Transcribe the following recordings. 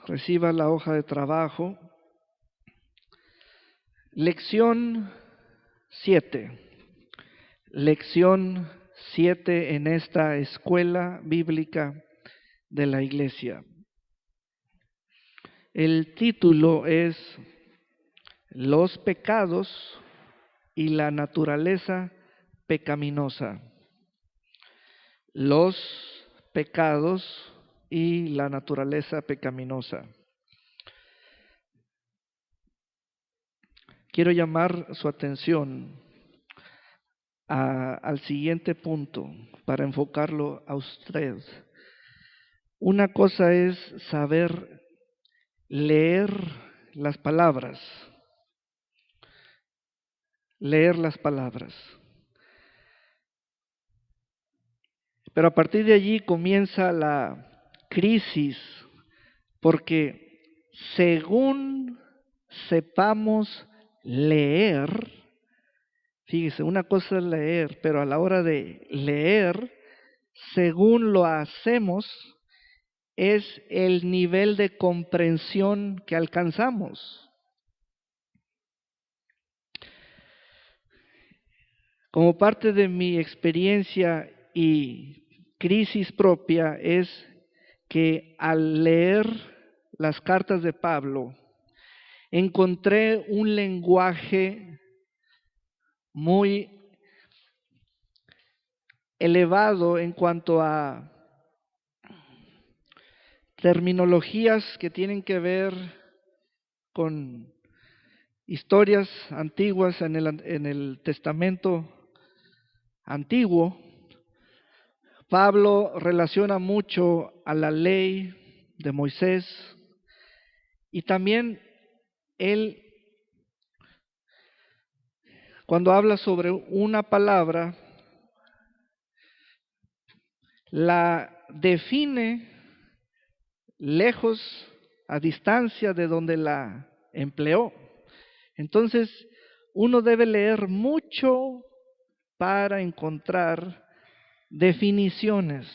reciba la hoja de trabajo. Lección 7. Lección 7 en esta escuela bíblica de la iglesia. El título es Los pecados y la naturaleza pecaminosa. Los pecados y la naturaleza pecaminosa. Quiero llamar su atención al siguiente punto para enfocarlo a usted. Una cosa es saber leer las palabras. Leer las palabras. Pero a partir de allí comienza la crisis, porque según sepamos leer, fíjese, una cosa es leer, pero a la hora de leer, según lo hacemos, es el nivel de comprensión que alcanzamos. Como parte de mi experiencia y crisis propia es que al leer las cartas de Pablo, encontré un lenguaje muy elevado en cuanto a terminologías que tienen que ver con historias antiguas en el Testamento Antiguo. Pablo relaciona mucho a la ley de Moisés y también él, cuando habla sobre una palabra, la define lejos, a distancia de donde la empleó. Entonces, uno debe leer mucho para encontrar definiciones.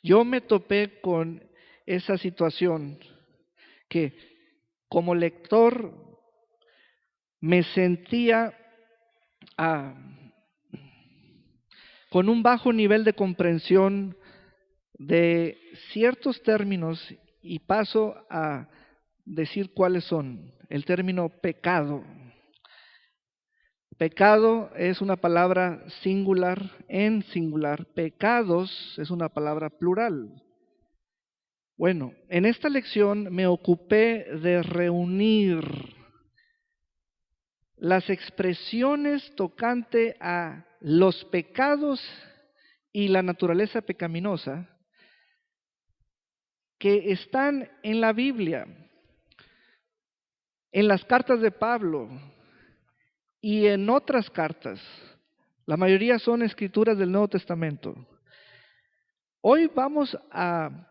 Yo me topé con esa situación que como lector me sentía con un bajo nivel de comprensión de ciertos términos y paso a decir cuáles son. El término pecado. Pecado es una palabra singular en singular. Pecados es una palabra plural. Bueno, en esta lección me ocupé de reunir las expresiones tocante a los pecados y la naturaleza pecaminosa que están en la Biblia, en las cartas de Pablo y en otras cartas. La mayoría son escrituras del Nuevo Testamento. Hoy vamos a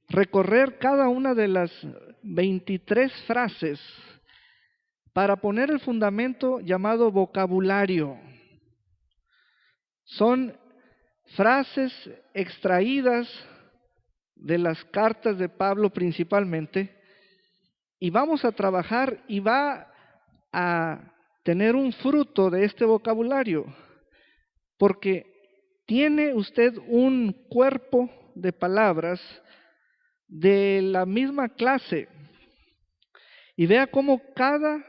recorrer cada una de las 23 frases para poner el fundamento llamado vocabulario. Son frases extraídas de las cartas de Pablo principalmente, y vamos a trabajar y va a tener un fruto de este vocabulario, porque tiene usted un cuerpo de palabras de la misma clase, y vea cómo cada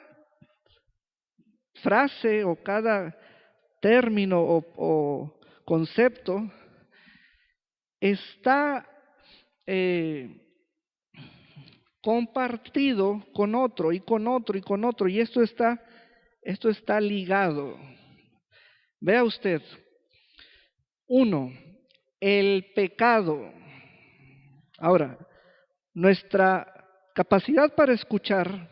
frase o cada término o concepto está compartido con otro y con otro y con otro, y esto está ligado. Vea usted, 1, el pecado. Ahora, nuestra capacidad para escuchar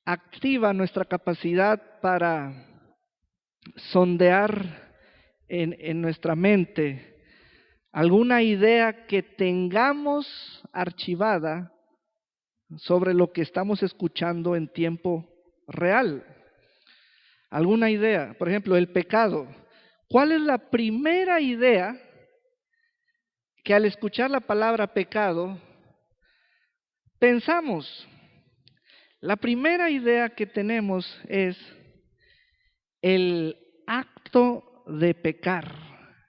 activa nuestra capacidad para sondear en nuestra mente alguna idea que tengamos archivada sobre lo que estamos escuchando en tiempo real. Alguna idea, por ejemplo, el pecado. ¿Cuál es la primera idea que al escuchar la palabra pecado, pensamos, la primera idea que tenemos es el acto de pecar,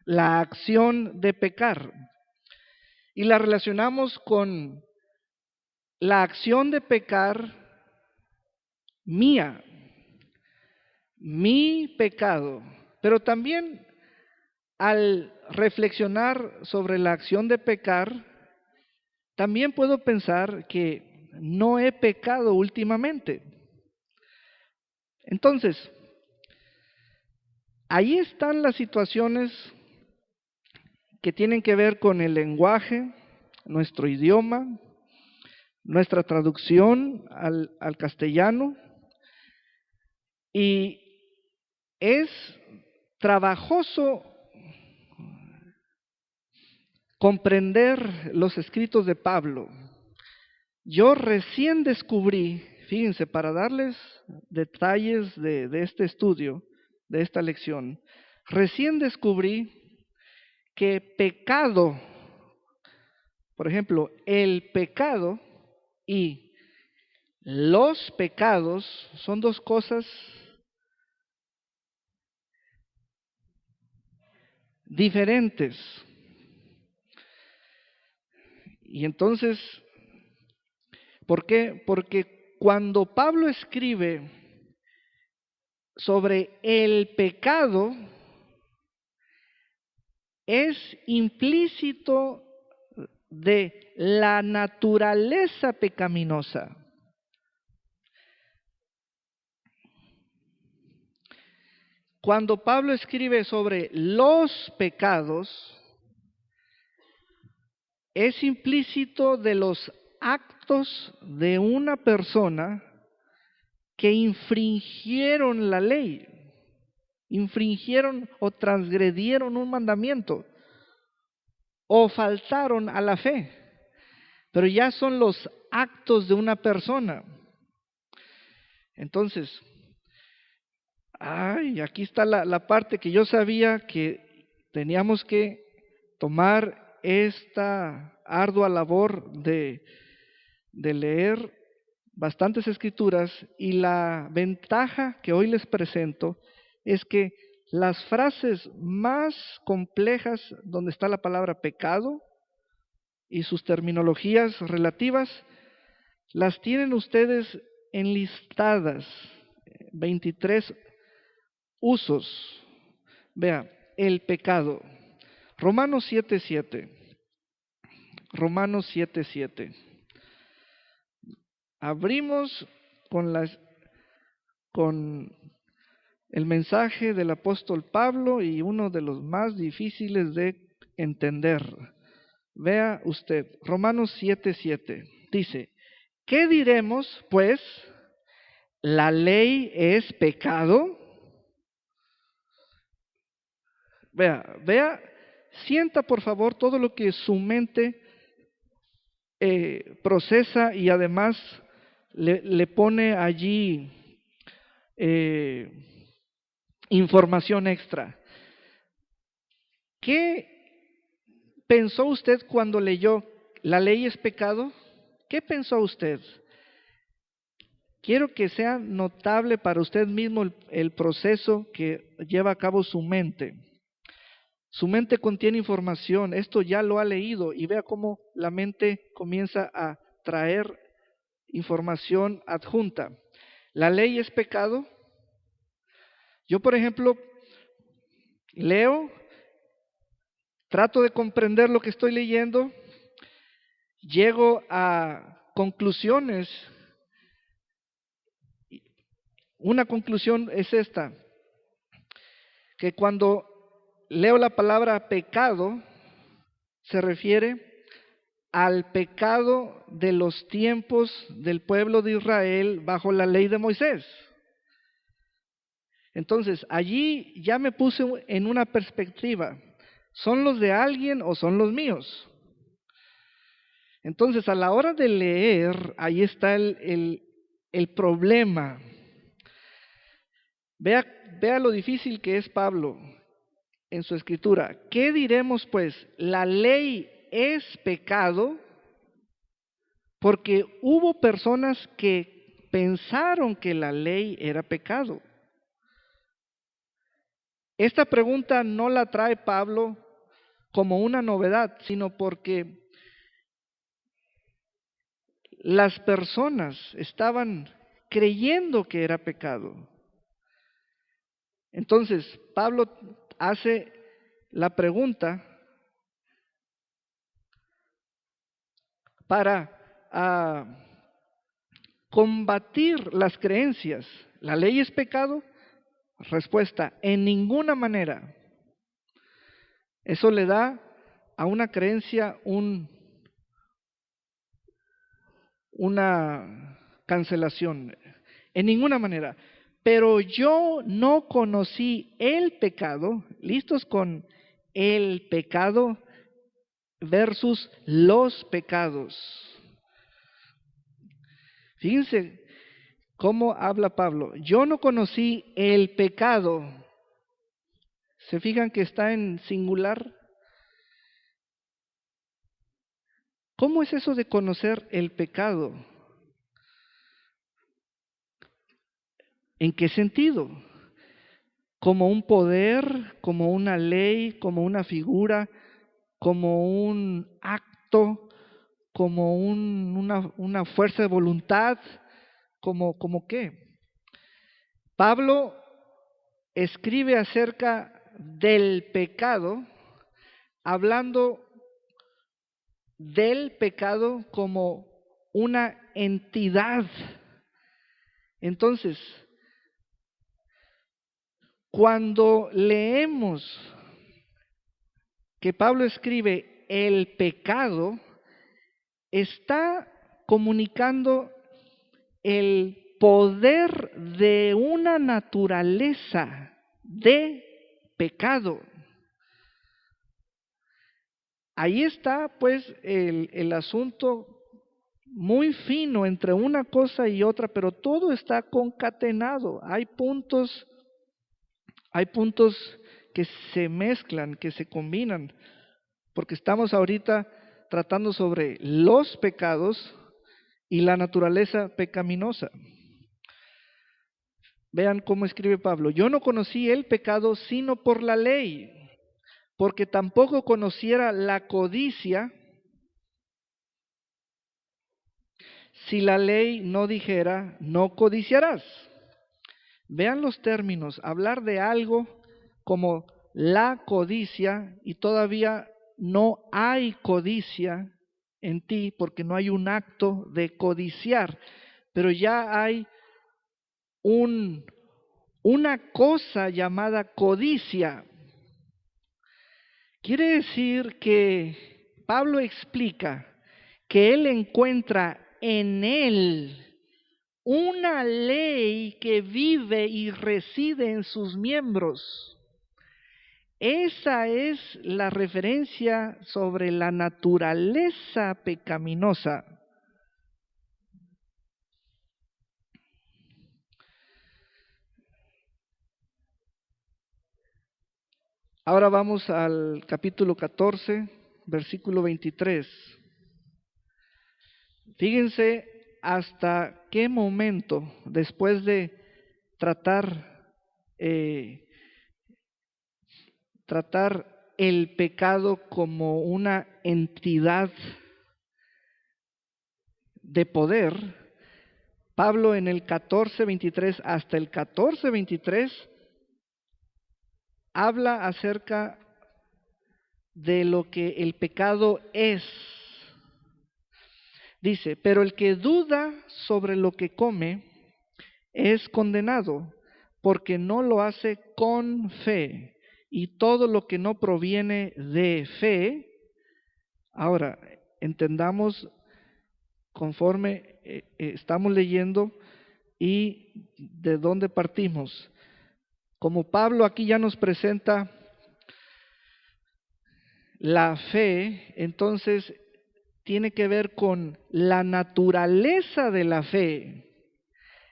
la acción de pecar, y la relacionamos con la acción de pecar mía, mi pecado, pero también al reflexionar sobre la acción de pecar, también puedo pensar que no he pecado últimamente. Entonces, ahí están las situaciones que tienen que ver con el lenguaje, nuestro idioma, nuestra traducción al castellano, y es trabajoso comprender los escritos de Pablo. Yo recién descubrí, fíjense, para darles detalles de este estudio, de esta lección, recién descubrí que pecado, por ejemplo, el pecado y los pecados son dos cosas diferentes. Y entonces, ¿por qué? Porque cuando Pablo escribe sobre el pecado, es implícito de la naturaleza pecaminosa. Cuando Pablo escribe sobre los pecados, es implícito de los actos de una persona que infringieron la ley, infringieron o transgredieron un mandamiento o faltaron a la fe, pero ya son los actos de una persona. Entonces, aquí está la parte que yo sabía que teníamos que tomar esta ardua labor de leer bastantes escrituras, y la ventaja que hoy les presento es que las frases más complejas donde está la palabra pecado y sus terminologías relativas, las tienen ustedes enlistadas, 23 usos. Vea, el pecado. Romanos 7:7. Romanos 7:7. Abrimos con el mensaje del apóstol Pablo y uno de los más difíciles de entender. Vea usted, Romanos 7:7. Dice, ¿qué diremos, pues? ¿La ley es pecado? Vea, sienta por favor todo lo que su mente procesa, y además le pone allí información extra. ¿Qué pensó usted cuando leyó la ley es pecado? ¿Qué pensó usted? Quiero que sea notable para usted mismo el proceso que lleva a cabo su mente. Su mente contiene información, esto ya lo ha leído, y vea cómo la mente comienza a traer información adjunta. ¿La ley es pecado? Yo, por ejemplo, leo, trato de comprender lo que estoy leyendo, llego a conclusiones. Una conclusión es esta, que cuando leo la palabra pecado, se refiere al pecado de los tiempos del pueblo de Israel bajo la ley de Moisés. Entonces, allí ya me puse en una perspectiva. ¿Son los de alguien o son los míos? Entonces, a la hora de leer, ahí está el problema. Vea lo difícil que es Pablo en su escritura. ¿Qué diremos pues? ¿La ley es pecado porque hubo personas que pensaron que la ley era pecado. Esta pregunta no la trae Pablo como una novedad, sino porque las personas estaban creyendo que era pecado. Entonces, Pablo hace la pregunta para combatir las creencias. ¿La ley es pecado? Respuesta, en ninguna manera. Eso le da a una creencia una cancelación. En ninguna manera. Pero yo no conocí el pecado. ¿Listos con el pecado versus los pecados? Fíjense cómo habla Pablo. Yo no conocí el pecado. ¿Se fijan que está en singular? ¿Cómo es eso de conocer el pecado? ¿En qué sentido? ¿Como un poder, como una ley, como una figura, como un acto, como una fuerza de voluntad? ¿Como qué? Pablo escribe acerca del pecado, hablando del pecado como una entidad. Entonces, cuando leemos que Pablo escribe el pecado, está comunicando el poder de una naturaleza de pecado. Ahí está pues el asunto muy fino entre una cosa y otra, pero todo está concatenado. Hay puntos que se mezclan, que se combinan, porque estamos ahorita tratando sobre los pecados y la naturaleza pecaminosa. Vean cómo escribe Pablo. Yo no conocí el pecado sino por la ley, porque tampoco conociera la codicia si la ley no dijera, no codiciarás. Vean los términos, hablar de algo como la codicia y todavía no hay codicia en ti porque no hay un acto de codiciar, pero ya hay una cosa llamada codicia. Quiere decir que Pablo explica que él encuentra en él una ley que vive y reside en sus miembros. Esa es la referencia sobre la naturaleza pecaminosa. Ahora vamos al capítulo 14, versículo 23. Fíjense hasta qué momento, después de tratar el pecado como una entidad de poder, Pablo en el 14:23 hasta el 14:23 habla acerca de lo que el pecado es. Dice, pero el que duda sobre lo que come es condenado, porque no lo hace con fe. Y todo lo que no proviene de fe, ahora, entendamos conforme estamos leyendo y de dónde partimos. Como Pablo aquí ya nos presenta la fe, entonces tiene que ver con la naturaleza de la fe.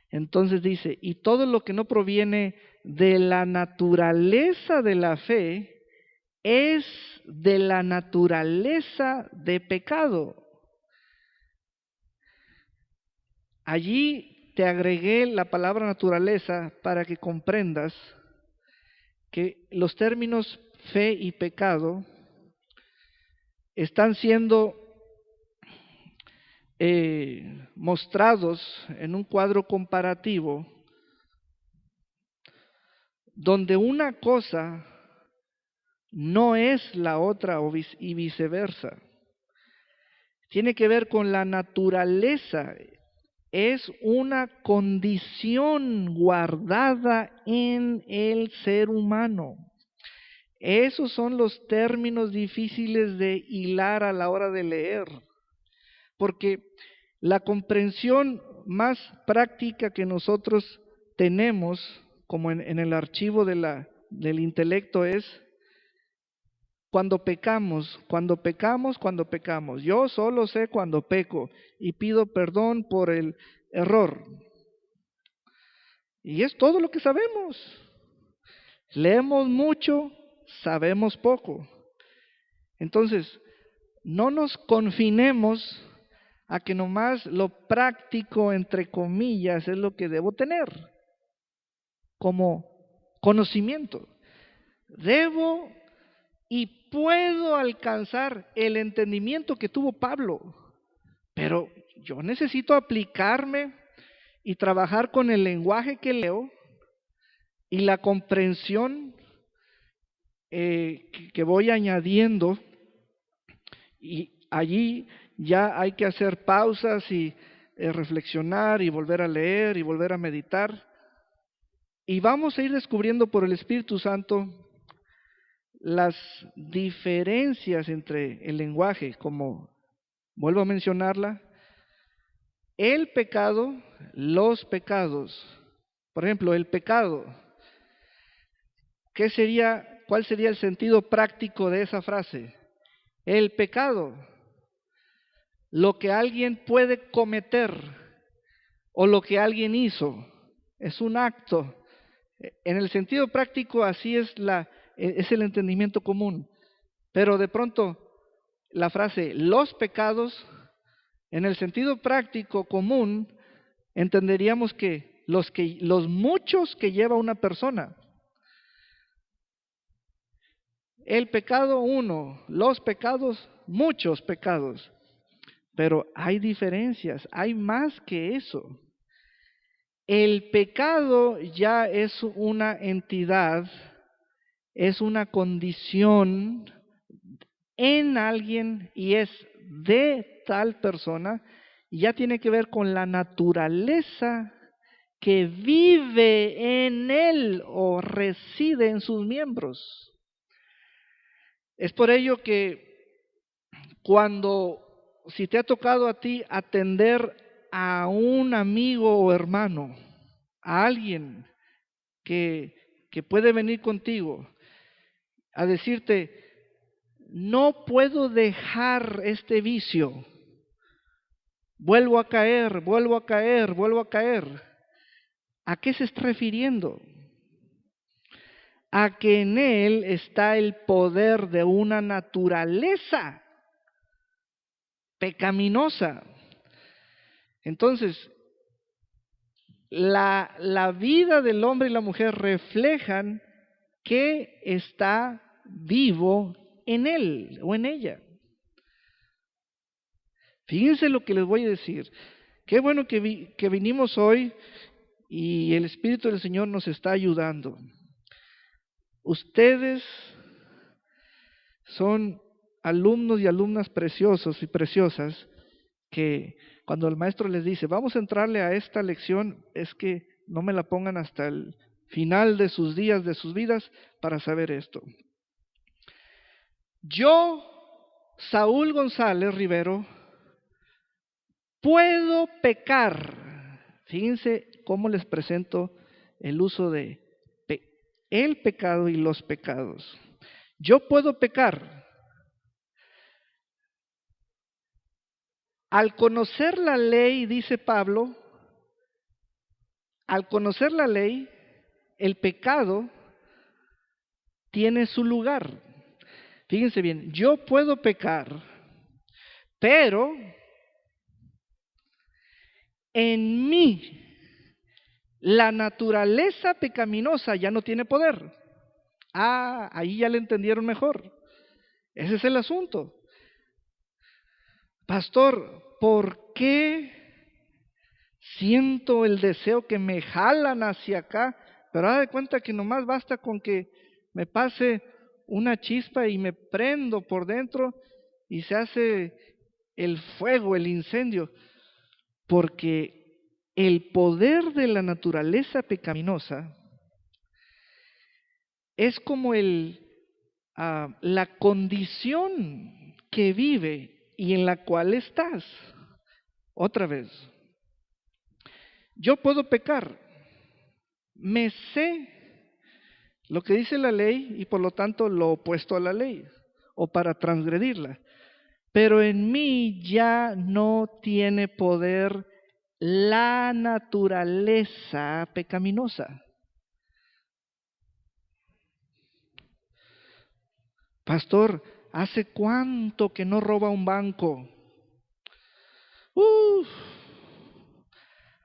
Entonces dice, y todo lo que no proviene de la naturaleza de la fe es de la naturaleza de pecado. Allí te agregué la palabra naturaleza para que comprendas que los términos fe y pecado están siendo mostrados en un cuadro comparativo donde una cosa no es la otra y viceversa. Tiene que ver con la naturaleza. Es una condición guardada en el ser humano. Esos son los términos difíciles de hilar a la hora de leer, porque la comprensión más práctica que nosotros tenemos, como en el archivo del intelecto, es cuando pecamos. Yo solo sé cuando peco y pido perdón por el error. Y es todo lo que sabemos. Leemos mucho, sabemos poco. Entonces, no nos confinemos a que nomás lo práctico, entre comillas, es lo que debo tener como conocimiento. Debo y puedo alcanzar el entendimiento que tuvo Pablo, pero yo necesito aplicarme y trabajar con el lenguaje que leo y la comprensión que voy añadiendo, y allí ya hay que hacer pausas y reflexionar y volver a leer y volver a meditar, y vamos a ir descubriendo por el Espíritu Santo las diferencias entre el lenguaje, como vuelvo a mencionarla, el pecado, los pecados. Por ejemplo, el pecado. ¿Cuál sería el sentido práctico de esa frase? El pecado, lo que alguien puede cometer o lo que alguien hizo, es un acto. En el sentido práctico así es el entendimiento común. Pero de pronto la frase los pecados, en el sentido práctico común, entenderíamos que los muchos que lleva una persona. El pecado uno, los pecados, muchos pecados. Pero hay diferencias, hay más que eso. El pecado ya es una entidad, es una condición en alguien y es de tal persona, y ya tiene que ver con la naturaleza que vive en él o reside en sus miembros. Es por ello que si te ha tocado a ti atender a un amigo o hermano, a alguien que puede venir contigo a decirte, no puedo dejar este vicio, vuelvo a caer, vuelvo a caer, vuelvo a caer. ¿A qué se está refiriendo? A que en él está el poder de una naturaleza pecaminosa. Entonces, la vida del hombre y la mujer reflejan que está vivo en él o en ella. Fíjense lo que les voy a decir. Qué bueno que vinimos hoy y el Espíritu del Señor nos está ayudando. Ustedes son alumnos y alumnas preciosos y preciosas que cuando el maestro les dice, vamos a entrarle a esta lección, es que no me la pongan hasta el final de sus días, de sus vidas, para saber esto. Yo, Saúl González Rivero, puedo pecar. Fíjense cómo les presento el uso de el pecado y los pecados. Yo puedo pecar. Al conocer la ley, dice Pablo, al conocer la ley, el pecado tiene su lugar. Fíjense bien, yo puedo pecar, pero en mí la naturaleza pecaminosa ya no tiene poder. Ah, ahí ya le entendieron mejor. Ese es el asunto. Pastor, ¿por qué siento el deseo que me jalan hacia acá? Pero haz de cuenta que nomás basta con que me pase una chispa y me prendo por dentro y se hace el fuego, el incendio. Porque el poder de la naturaleza pecaminosa es como la condición que vive y en la cual estás. Otra vez, yo puedo pecar, me sé lo que dice la ley y por lo tanto lo opuesto a la ley o para transgredirla, pero en mí ya no tiene poder la naturaleza pecaminosa. Pastor, ¿hace cuánto que no roba un banco? Uf.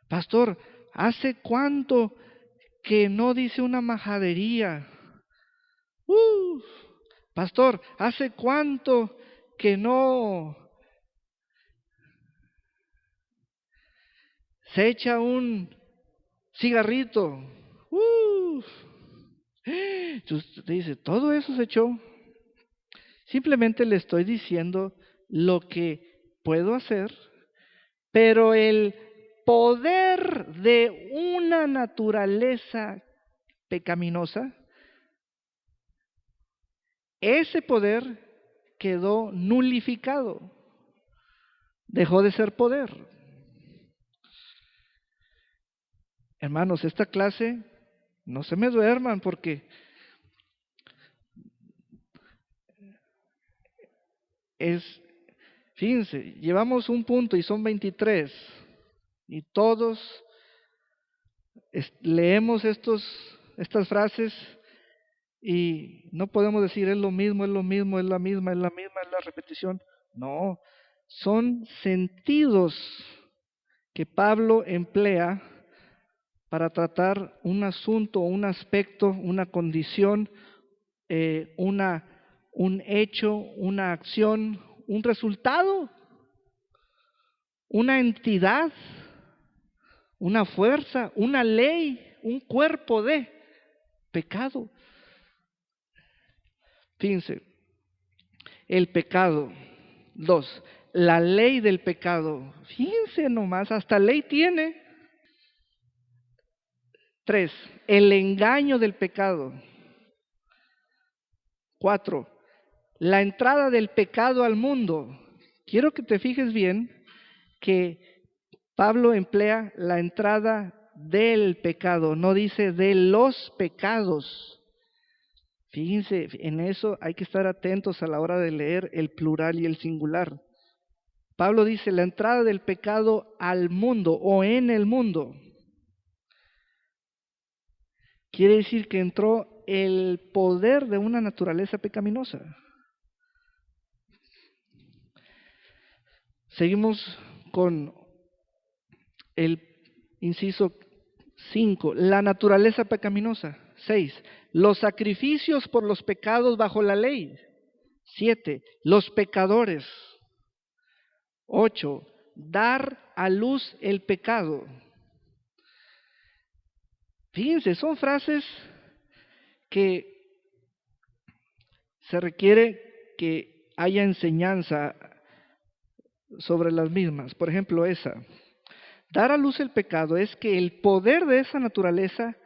Pastor, ¿hace cuánto que no dice una majadería? Uf. Pastor, ¿hace cuánto que no se echa un cigarrito? Uf. Usted dice, todo eso se echó. Simplemente le estoy diciendo lo que puedo hacer, pero el poder de una naturaleza pecaminosa, ese poder quedó nulificado, dejó de ser poder. Hermanos, esta clase, no se me duerman porque fíjense, llevamos un punto y son 23 y todos leemos estas frases y no podemos decir es lo mismo, es lo mismo, es la misma, es la misma, es la repetición. No, son sentidos que Pablo emplea para tratar un asunto, un aspecto, una condición, un hecho, una acción, un resultado, una entidad, una fuerza, una ley, un cuerpo de pecado. Fíjense, el pecado. 2, la ley del pecado. Fíjense nomás, hasta ley tiene. 3, el engaño del pecado. 4, la entrada del pecado al mundo. Quiero que te fijes bien que Pablo emplea la entrada del pecado, no dice de los pecados. Fíjense, en eso hay que estar atentos a la hora de leer el plural y el singular. Pablo dice la entrada del pecado al mundo o en el mundo. Quiere decir que entró el poder de una naturaleza pecaminosa. Seguimos con el inciso 5, la naturaleza pecaminosa. 6, los sacrificios por los pecados bajo la ley. 7, los pecadores. 8, dar a luz el pecado. Fíjense, son frases que se requiere que haya enseñanza sobre las mismas. Por ejemplo, esa. Dar a luz el pecado es que el poder de esa naturaleza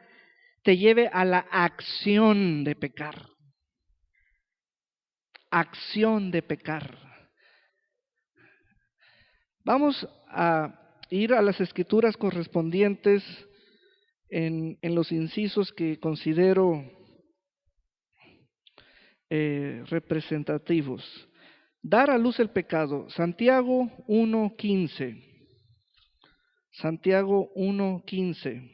te lleve a la acción de pecar. Acción de pecar. Vamos a ir a las escrituras correspondientes en los incisos que considero representativos. Dar a luz el pecado. Santiago 1:15. Santiago 1:15.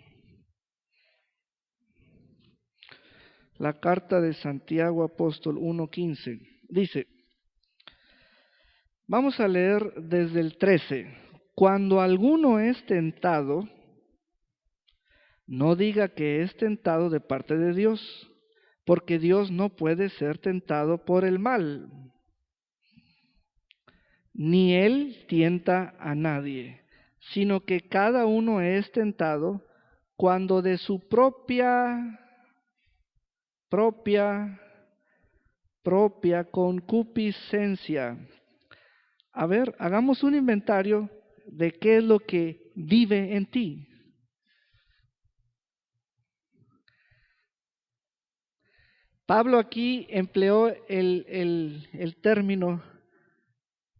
La carta de Santiago apóstol 1:15. Dice, vamos a leer desde el 13. Cuando alguno es tentado, no diga que es tentado de parte de Dios, porque Dios no puede ser tentado por el mal, ni Él tienta a nadie, sino que cada uno es tentado cuando de su propia concupiscencia. A ver, hagamos un inventario de qué es lo que vive en ti. Pablo aquí empleó el término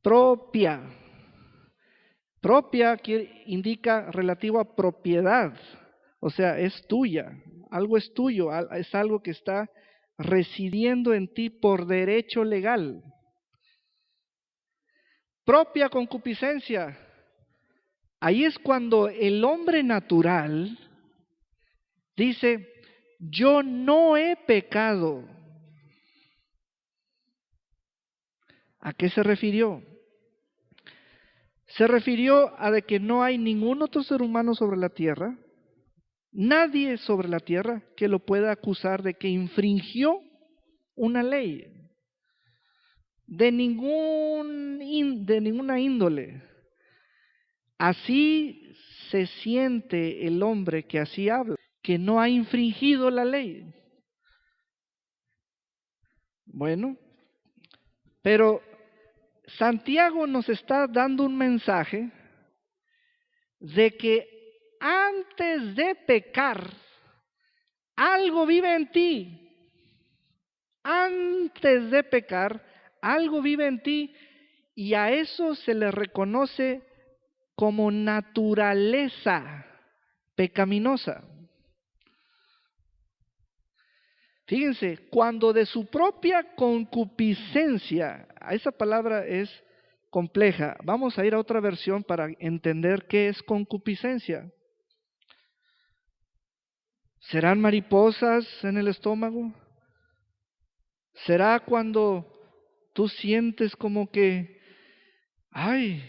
propia. Propia indica relativo a propiedad, o sea, es tuya, algo es tuyo, es algo que está residiendo en ti por derecho legal. Propia concupiscencia. Ahí es cuando el hombre natural dice, yo no he pecado. ¿A qué se refirió? Se refirió a de que no hay ningún otro ser humano sobre la tierra, nadie sobre la tierra que lo pueda acusar de que infringió una ley de ninguna índole. Así se siente el hombre que así habla, que no ha infringido la ley. Bueno, pero Santiago nos está dando un mensaje de que antes de pecar, algo vive en ti. Antes de pecar, algo vive en ti y a eso se le reconoce como naturaleza pecaminosa. Fíjense, cuando de su propia concupiscencia, esa palabra es compleja. Vamos a ir a otra versión para entender qué es concupiscencia. ¿Serán mariposas en el estómago? ¿Será cuando tú sientes como que, ay,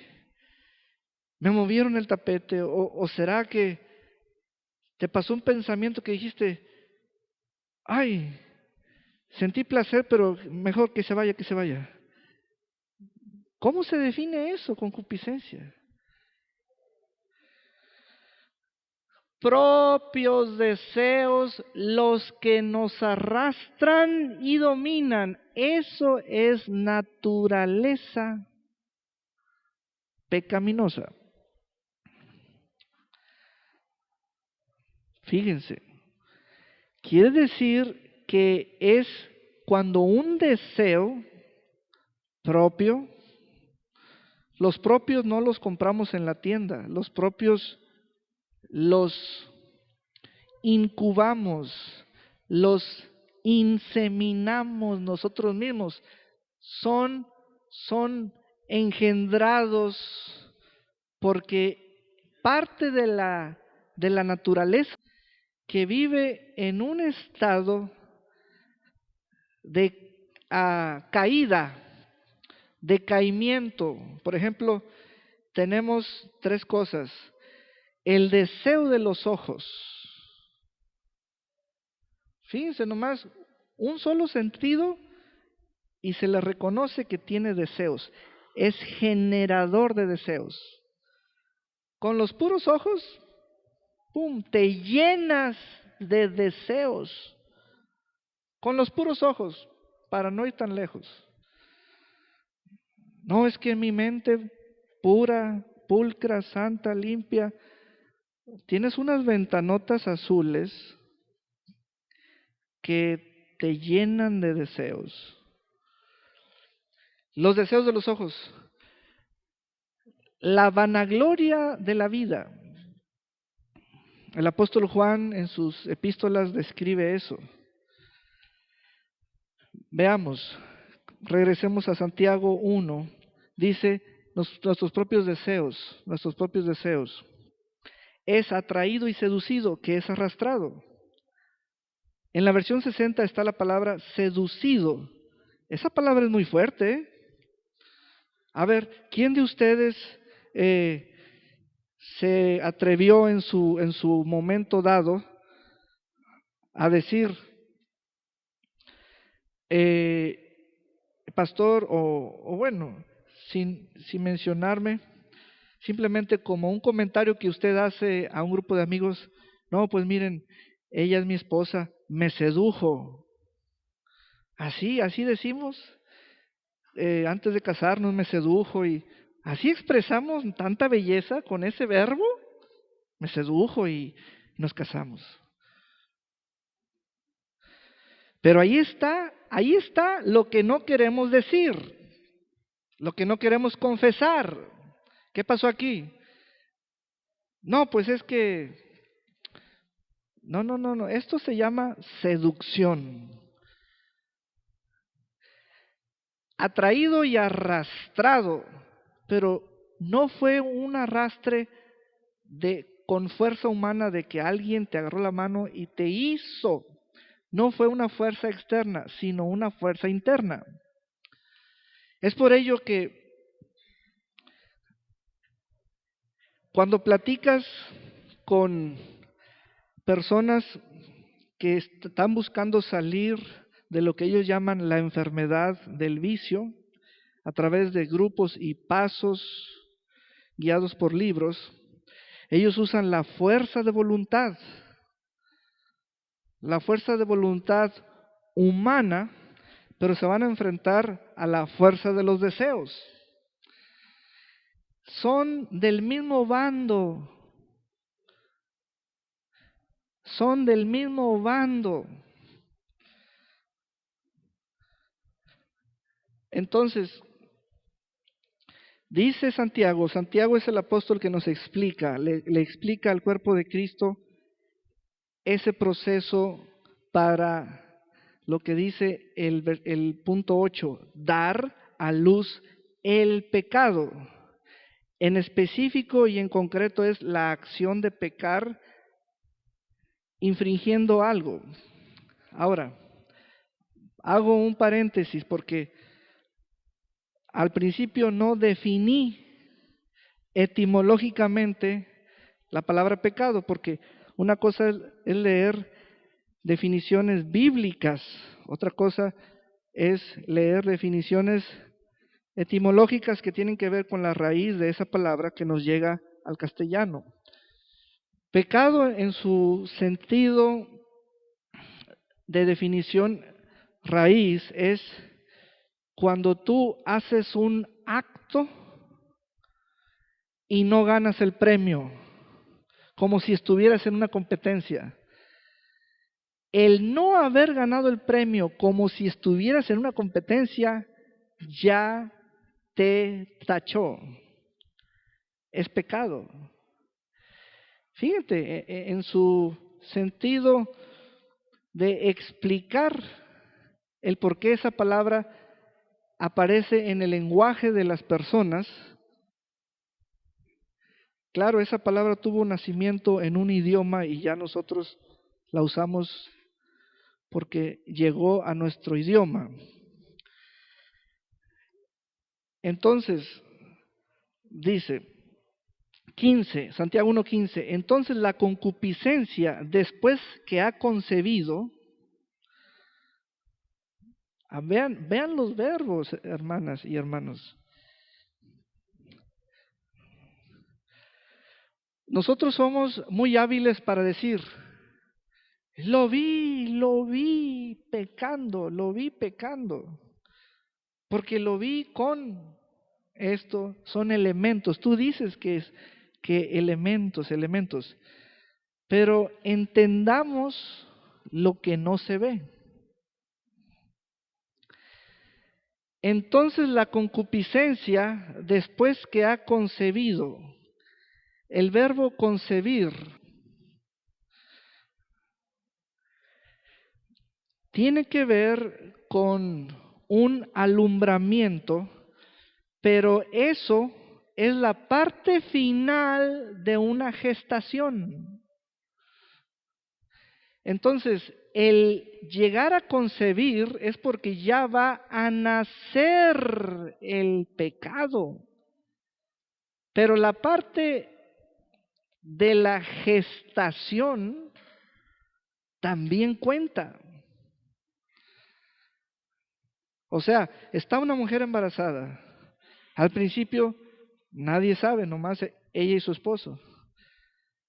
me movieron el tapete? ¿O será que te pasó un pensamiento que dijiste, ay, sentí placer, pero mejor que se vaya, que se vaya? ¿Cómo se define eso, concupiscencia? Propios deseos, los que nos arrastran y dominan. Eso es naturaleza pecaminosa. Fíjense, quiere decir que es cuando un deseo propio, los propios no los compramos en la tienda, los propios los incubamos, los inseminamos nosotros mismos, son engendrados porque parte de la naturaleza que vive en un estado de caída, decaimiento. Por ejemplo, tenemos tres cosas. El deseo de los ojos. Fíjense nomás, un solo sentido y se le reconoce que tiene deseos. Es generador de deseos. Con los puros ojos, ¡pum!, te llenas de deseos. Con los puros ojos, para no ir tan lejos. No, es que mi mente pura, pulcra, santa, limpia, tienes unas ventanotas azules que te llenan de deseos. Los deseos de los ojos. La vanagloria de la vida. El apóstol Juan en sus epístolas describe eso. Veamos, regresemos a Santiago 1. Dice, nuestros propios deseos. Es atraído y seducido, que es arrastrado. En la versión 60 está la palabra seducido, Esa palabra es muy fuerte, ¿eh? A ver, ¿quién de ustedes se atrevió en su momento dado a decir, eh, pastor, o bueno, sin mencionarme, simplemente como un comentario que usted hace a un grupo de amigos, no, pues miren, ella es mi esposa, me sedujo. Así decimos, antes de casarnos me sedujo y así expresamos tanta belleza con ese verbo, me sedujo y nos casamos. Pero ahí está lo que no queremos decir, lo que no queremos confesar. ¿Qué pasó aquí? No, pues es que, no, esto se llama seducción. Atraído y arrastrado, pero no fue un arrastre con fuerza humana de que alguien te agarró la mano y te hizo. No fue una fuerza externa, sino una fuerza interna. Es por ello que cuando platicas con personas que están buscando salir de lo que ellos llaman la enfermedad del vicio, a través de grupos y pasos guiados por libros, ellos usan la fuerza de voluntad humana, pero se van a enfrentar a la fuerza de los deseos. Son del mismo bando, son del mismo bando. Entonces, dice Santiago es el apóstol que nos explica, le explica al cuerpo de Cristo ese proceso para lo que dice el punto 8, dar a luz el pecado. En específico y en concreto es la acción de pecar infringiendo algo. Ahora, hago un paréntesis porque al principio no definí etimológicamente la palabra pecado, porque una cosa es leer definiciones bíblicas, otra cosa es leer definiciones etimológicas que tienen que ver con la raíz de esa palabra que nos llega al castellano. Pecado en su sentido de definición raíz es cuando tú haces un acto y no ganas el premio, como si estuvieras en una competencia. El no haber ganado el premio como si estuvieras en una competencia ya te tachó. Es pecado. Fíjate, en su sentido de explicar el por qué esa palabra aparece en el lenguaje de las personas. Claro, esa palabra tuvo un nacimiento en un idioma y ya nosotros la usamos porque llegó a nuestro idioma. Entonces, dice 15, Santiago 1:15, entonces la concupiscencia después que ha concebido, vean los verbos, hermanas y hermanos. Nosotros somos muy hábiles para decir, lo vi pecando, porque lo vi con esto, son elementos. Tú dices que elementos, pero entendamos lo que no se ve. Entonces la concupiscencia, después que ha concebido, el verbo concebir tiene que ver con un alumbramiento, pero eso es la parte final de una gestación. Entonces, el llegar a concebir es porque ya va a nacer el pecado. Pero la parte de la gestación también cuenta. O sea, está una mujer embarazada. Al principio nadie sabe, nomás ella y su esposo.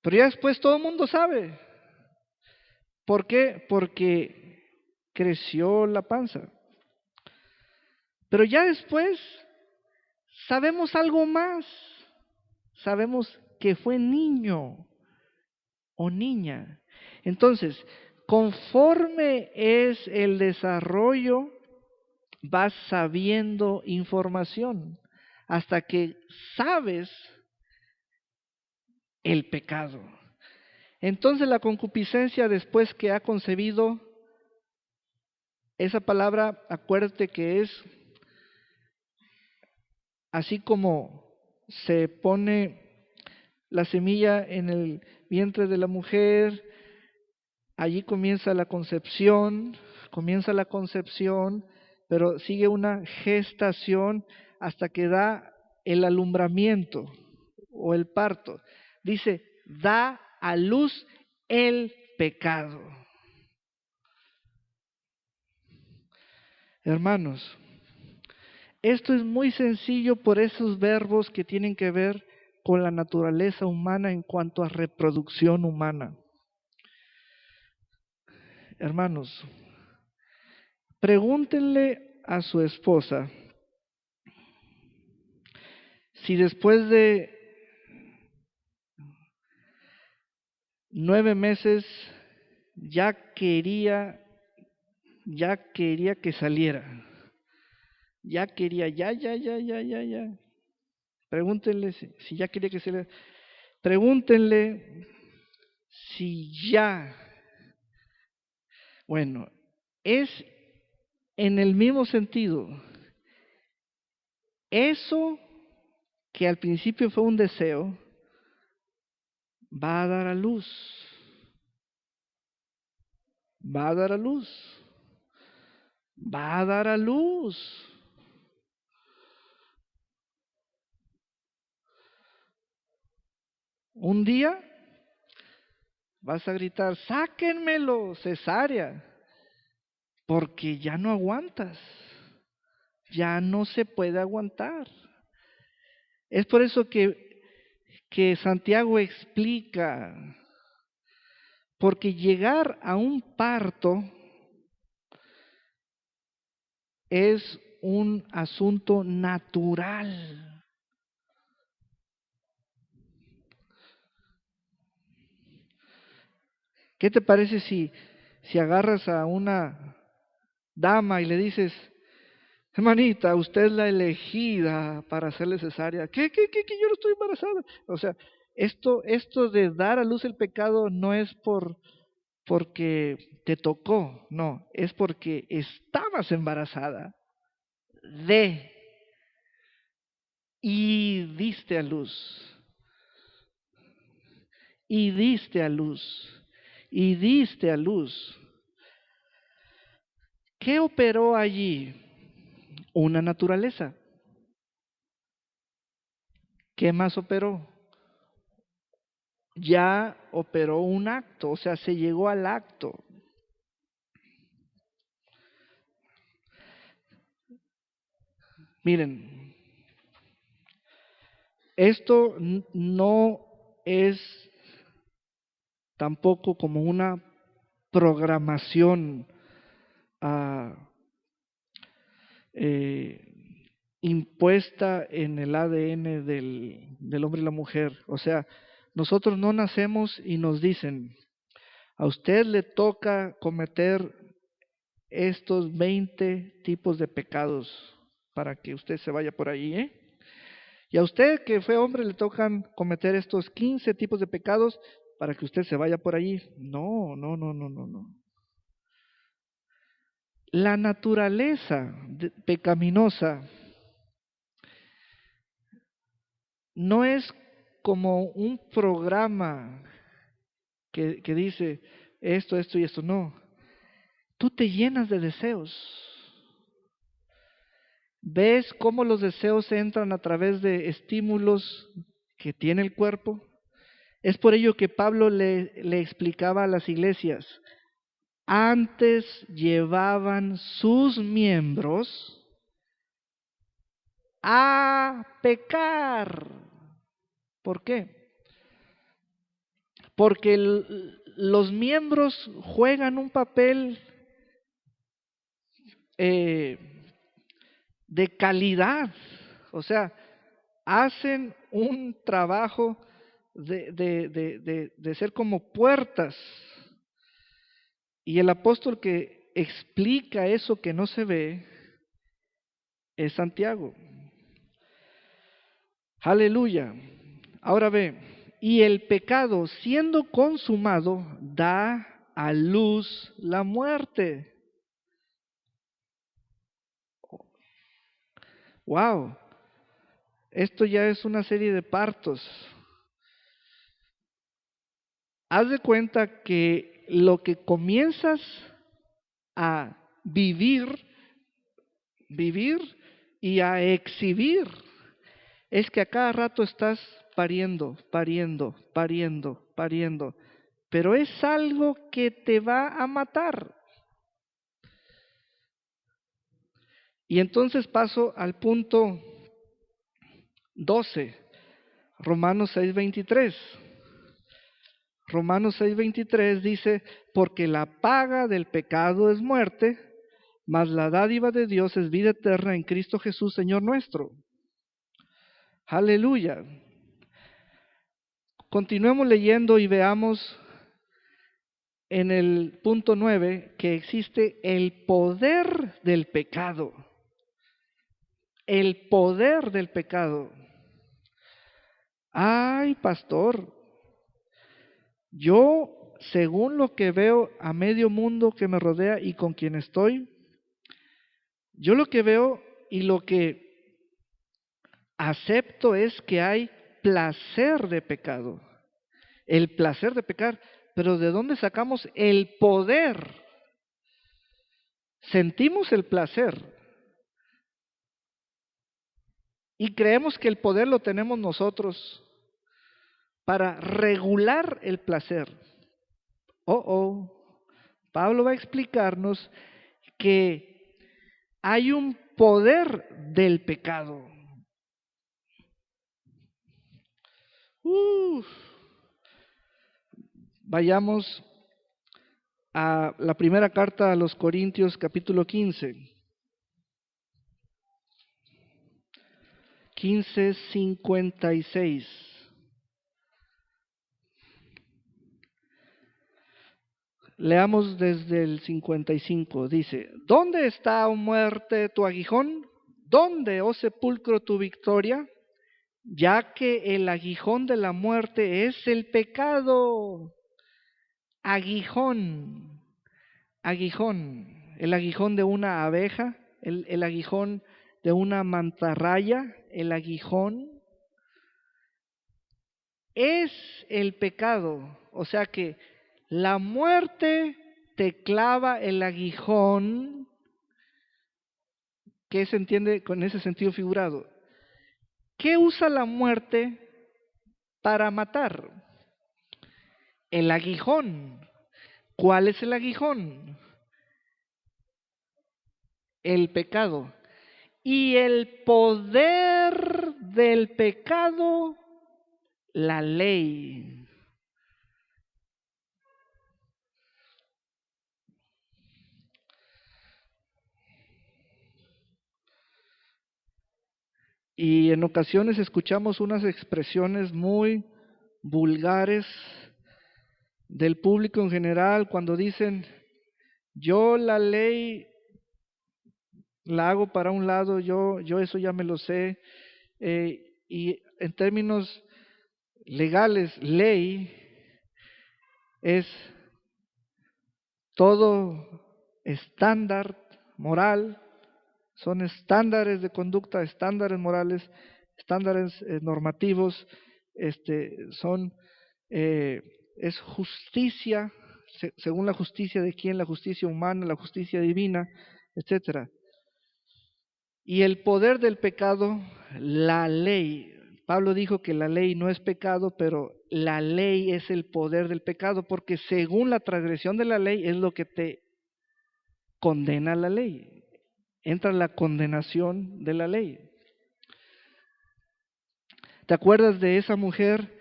Pero ya después todo el mundo sabe. ¿Por qué? Porque creció la panza. Pero ya después sabemos algo más. Sabemos que fue niño o niña. Entonces, conforme es el desarrollo, vas sabiendo información hasta que sabes el pecado. Entonces la concupiscencia después que ha concebido, esa palabra, acuérdate que es así como se pone la semilla en el vientre de la mujer, allí comienza la concepción, pero sigue una gestación hasta que da el alumbramiento o el parto. Dice, da a luz el pecado. Hermanos, esto es muy sencillo por esos verbos que tienen que ver con la naturaleza humana en cuanto a reproducción humana. Hermanos, pregúntenle a su esposa si después de 9 meses ya quería que saliera. Ya quería, ya. Pregúntenle si ya quería que saliera. Pregúntenle si ya. Bueno, es en el mismo sentido. Eso que al principio fue un deseo, va a dar a luz. Va a dar a luz. Va a dar a luz. Un día vas a gritar, sáquenmelo, cesárea, porque ya no aguantas. Ya no se puede aguantar. Es por eso que Santiago explica, porque llegar a un parto es un asunto natural. ¿Qué te parece si agarras a una dama y le dices, hermanita, usted es la elegida para hacerle cesárea? ¿Qué? Yo no estoy embarazada. O sea, esto de dar a luz el pecado no es porque te tocó, no, es porque estabas embarazada de y diste a luz, y diste a luz, y diste a luz. ¿Qué operó allí? Una naturaleza. ¿Qué más operó? Ya operó un acto, o sea, se llegó al acto. Miren, esto no es tampoco como una programación ah, eh, impuesta en el ADN del hombre y la mujer. O sea, nosotros no nacemos y nos dicen, a usted le toca cometer estos 20 tipos de pecados para que usted se vaya por ahí, ¿eh? Y a usted que fue hombre le tocan cometer estos 15 tipos de pecados para que usted se vaya por allí. No. La naturaleza pecaminosa no es como un programa que dice, esto y esto. No, tú te llenas de deseos. ¿Ves cómo los deseos entran a través de estímulos que tiene el cuerpo? Es por ello que Pablo le explicaba a las iglesias, antes llevaban sus miembros a pecar. ¿Por qué? Porque los miembros juegan un papel eh, de calidad, o sea, hacen un trabajo de ser como puertas. Y el apóstol que explica eso que no se ve es Santiago. Aleluya. Ahora ve, y el pecado siendo consumado da a luz la muerte. Wow, esto ya es una serie de partos. Haz de cuenta que lo que comienzas a vivir y a exhibir es que a cada rato estás pariendo, pero es algo que te va a matar. Y entonces paso al punto 12, Romanos 6:23. Romanos 6:23 dice, porque la paga del pecado es muerte, mas la dádiva de Dios es vida eterna en Cristo Jesús, Señor nuestro. Aleluya. Continuemos leyendo y veamos en el punto 9 que existe el poder del pecado. El poder del pecado. Ay, pastor, yo, según lo que veo a medio mundo que me rodea y con quien estoy, yo lo que veo y lo que acepto es que hay placer de pecado. El placer de pecar, pero ¿de dónde sacamos el poder? Sentimos el placer y creemos que el poder lo tenemos nosotros para regular el placer. Pablo va a explicarnos que hay un poder del pecado. Vayamos a la primera carta a los Corintios, capítulo 15. 15:56. Leamos desde el 55. Dice, ¿dónde está, oh muerte, tu aguijón? ¿Dónde, oh sepulcro, tu victoria? Ya que el aguijón de la muerte es el pecado. Aguijón, aguijón, el aguijón de una abeja, el aguijón de una mantarraya, el aguijón es el pecado. O sea que la muerte te clava el aguijón, que se entiende con ese sentido figurado. ¿Qué usa la muerte para matar? El aguijón. ¿Cuál es el aguijón? El pecado. Y el poder del pecado, la ley. Y en ocasiones escuchamos unas expresiones muy vulgares del público en general cuando dicen, yo la ley la hago para un lado, yo eso ya me lo sé. Y en términos legales, ley es todo estándar moral, son estándares de conducta, estándares morales, estándares normativos, son es justicia según la justicia de quién, la justicia humana, la justicia divina, etcétera. Y el poder del pecado, la ley. Pablo dijo que la ley no es pecado, pero la ley es el poder del pecado, porque según la transgresión de la ley es lo que te condena la ley. Entra la condenación de la ley. ¿Te acuerdas de esa mujer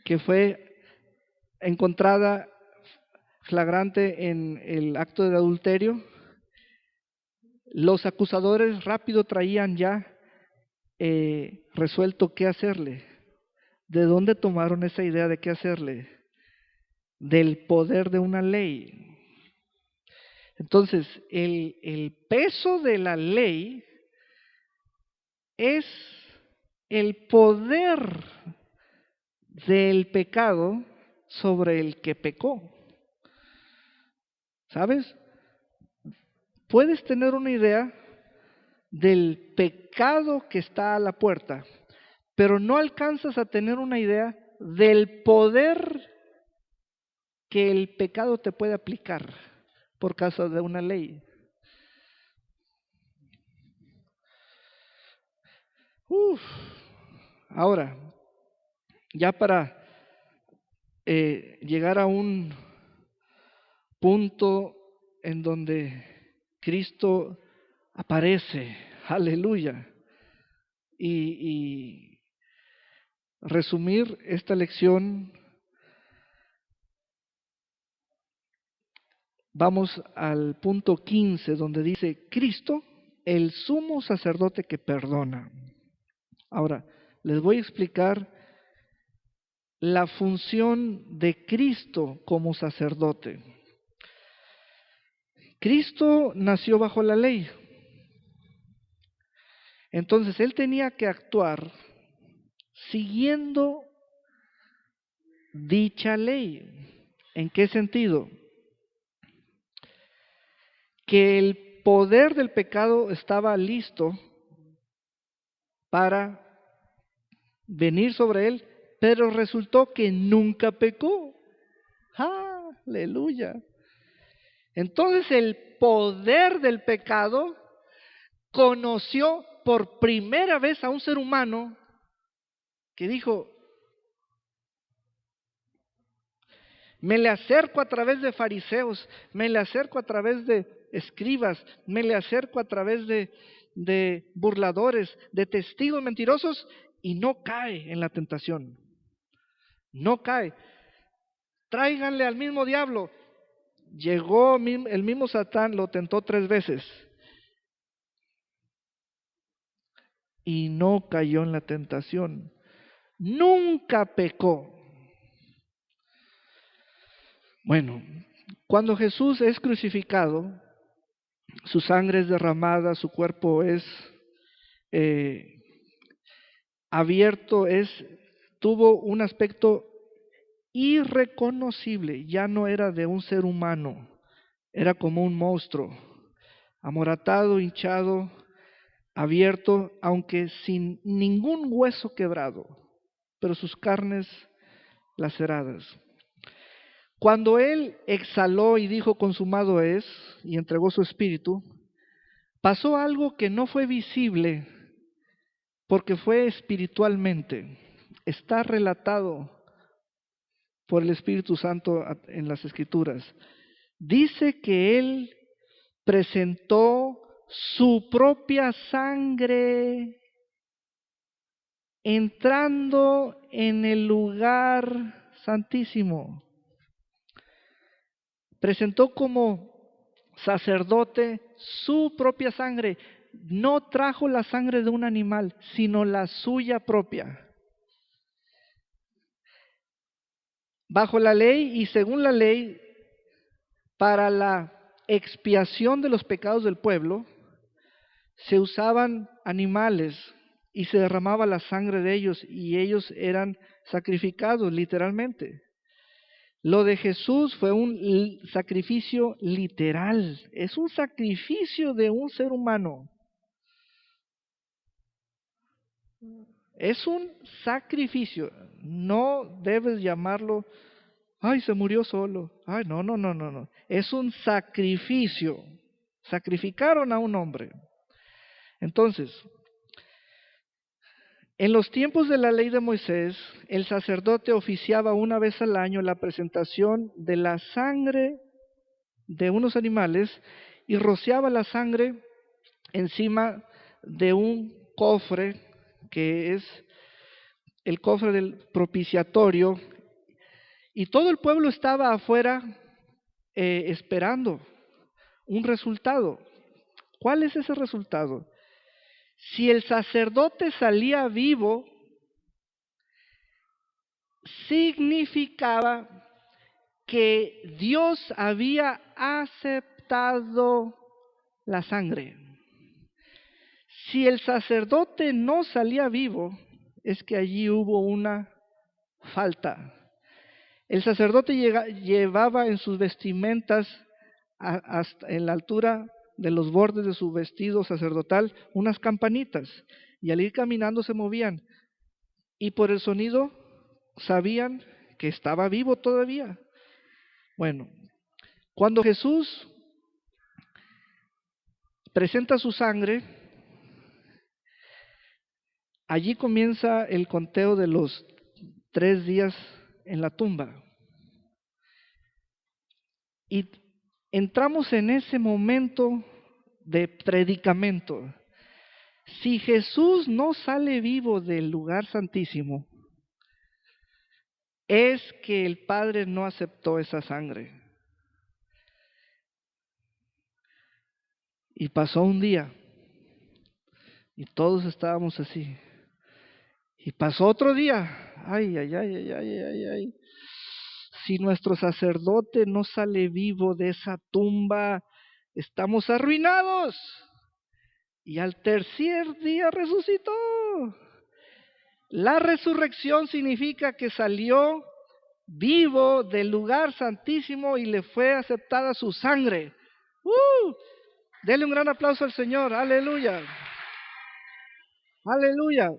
que fue encontrada flagrante en el acto de adulterio? Los acusadores rápido traían ya resuelto qué hacerle. ¿De dónde tomaron esa idea de qué hacerle? Del poder de una ley. Entonces, el peso de la ley es el poder del pecado sobre el que pecó. ¿Sabes? Puedes tener una idea del pecado que está a la puerta, pero no alcanzas a tener una idea del poder que el pecado te puede aplicar por causa de una ley. Ahora, ya para llegar a un punto en donde Cristo aparece, aleluya, y resumir esta lección, vamos al punto 15, donde dice Cristo, el sumo sacerdote que perdona. Ahora, les voy a explicar la función de Cristo como sacerdote. Cristo nació bajo la ley. Entonces, Él tenía que actuar siguiendo dicha ley. ¿En qué sentido? Que el poder del pecado estaba listo para venir sobre Él, pero resultó que nunca pecó. ¡Aleluya! Entonces el poder del pecado conoció por primera vez a un ser humano que dijo, me le acerco a través de fariseos, me le acerco a través de escribas, me le acerco a través de burladores, de testigos mentirosos, y no cae en la tentación. No cae. Tráiganle al mismo diablo. Llegó el mismo Satán, lo tentó 3 veces y no cayó en la tentación. Nunca pecó. Bueno, cuando Jesús es crucificado, su sangre es derramada, su cuerpo es abierto, tuvo un aspecto irreconocible, ya no era de un ser humano, era como un monstruo, amoratado, hinchado, abierto, aunque sin ningún hueso quebrado, pero sus carnes laceradas. Cuando Él exhaló y dijo consumado es, y entregó su espíritu, pasó algo que no fue visible, porque fue espiritualmente. Está relatado por el Espíritu Santo en las Escrituras. Dice que Él presentó su propia sangre entrando en el lugar santísimo. Presentó como sacerdote su propia sangre. No trajo la sangre de un animal, sino la suya propia. Bajo la ley y según la ley, para la expiación de los pecados del pueblo, se usaban animales y se derramaba la sangre de ellos y ellos eran sacrificados literalmente. Lo de Jesús fue un sacrificio literal, es un sacrificio de un ser humano. Es un sacrificio, no debes llamarlo Ay, se murió solo. Ay, no, no, no, no, no. Es un sacrificio. Sacrificaron a un hombre. Entonces, en los tiempos de la ley de Moisés, el sacerdote oficiaba una vez al año la presentación de la sangre de unos animales y rociaba la sangre encima de un cofre que es el cofre del propiciatorio, y todo el pueblo estaba afuera esperando un resultado. ¿Cuál es ese resultado? Si el sacerdote salía vivo, significaba que Dios había aceptado la sangre. Si el sacerdote no salía vivo, es que allí hubo una falta. El sacerdote llevaba en sus vestimentas, hasta en la altura de los bordes de su vestido sacerdotal, unas campanitas, y al ir caminando se movían, y por el sonido sabían que estaba vivo todavía. Bueno, cuando Jesús presenta su sangre, allí comienza el conteo de los 3 días en la tumba. Y entramos en ese momento de predicamento. Si Jesús no sale vivo del lugar santísimo, es que el Padre no aceptó esa sangre. Y pasó un día, y todos estábamos así. Y pasó otro día. Ay, ay, ay, ay, ay, ay, ay. Si nuestro sacerdote no sale vivo de esa tumba, estamos arruinados. Y al tercer día resucitó. La resurrección significa que salió vivo del lugar santísimo y le fue aceptada su sangre. Dele un gran aplauso al Señor. Aleluya. Aleluya.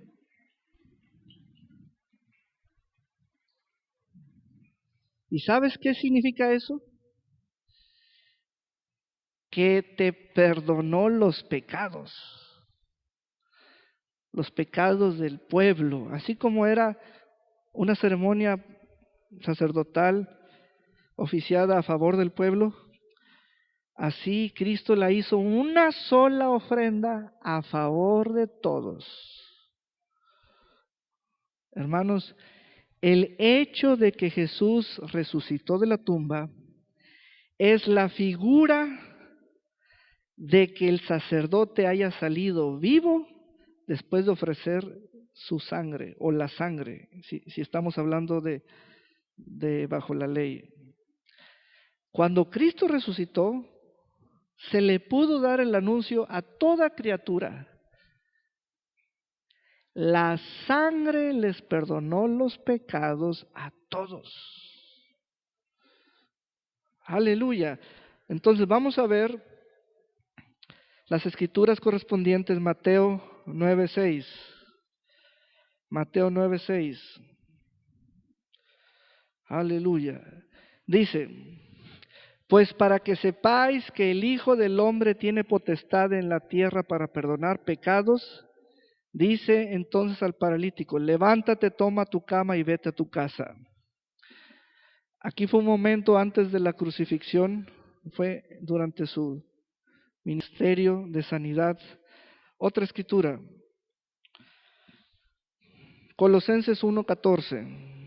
¿Y sabes qué significa eso? Que te perdonó los pecados del pueblo, así como era una ceremonia sacerdotal oficiada a favor del pueblo, así Cristo la hizo una sola ofrenda a favor de todos. Hermanos, el hecho de que Jesús resucitó de la tumba es la figura de que el sacerdote haya salido vivo después de ofrecer su sangre o la sangre, si estamos hablando de bajo la ley. Cuando Cristo resucitó, se le pudo dar el anuncio a toda criatura. La sangre les perdonó los pecados a todos. Aleluya. Entonces vamos a ver las escrituras correspondientes, Mateo 9:6. Mateo 9:6. Aleluya. Dice: pues para que sepáis que el Hijo del Hombre tiene potestad en la tierra para perdonar pecados, dice entonces al paralítico: levántate, toma tu cama y vete a tu casa. Aquí fue un momento antes de la crucifixión, fue durante su ministerio de sanidad. Otra escritura, Colosenses 1:14.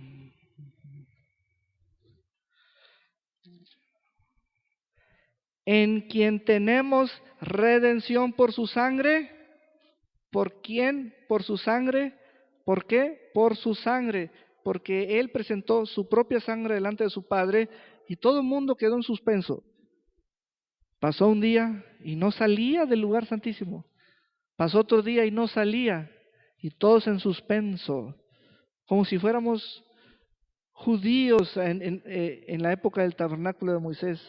En quien tenemos redención por su sangre. ¿Por quién? Por su sangre. ¿Por qué? Por su sangre. Porque Él presentó su propia sangre delante de su Padre y todo el mundo quedó en suspenso. Pasó un día y no salía del lugar santísimo. Pasó otro día y no salía. Y todos en suspenso. Como si fuéramos judíos en la época del tabernáculo de Moisés.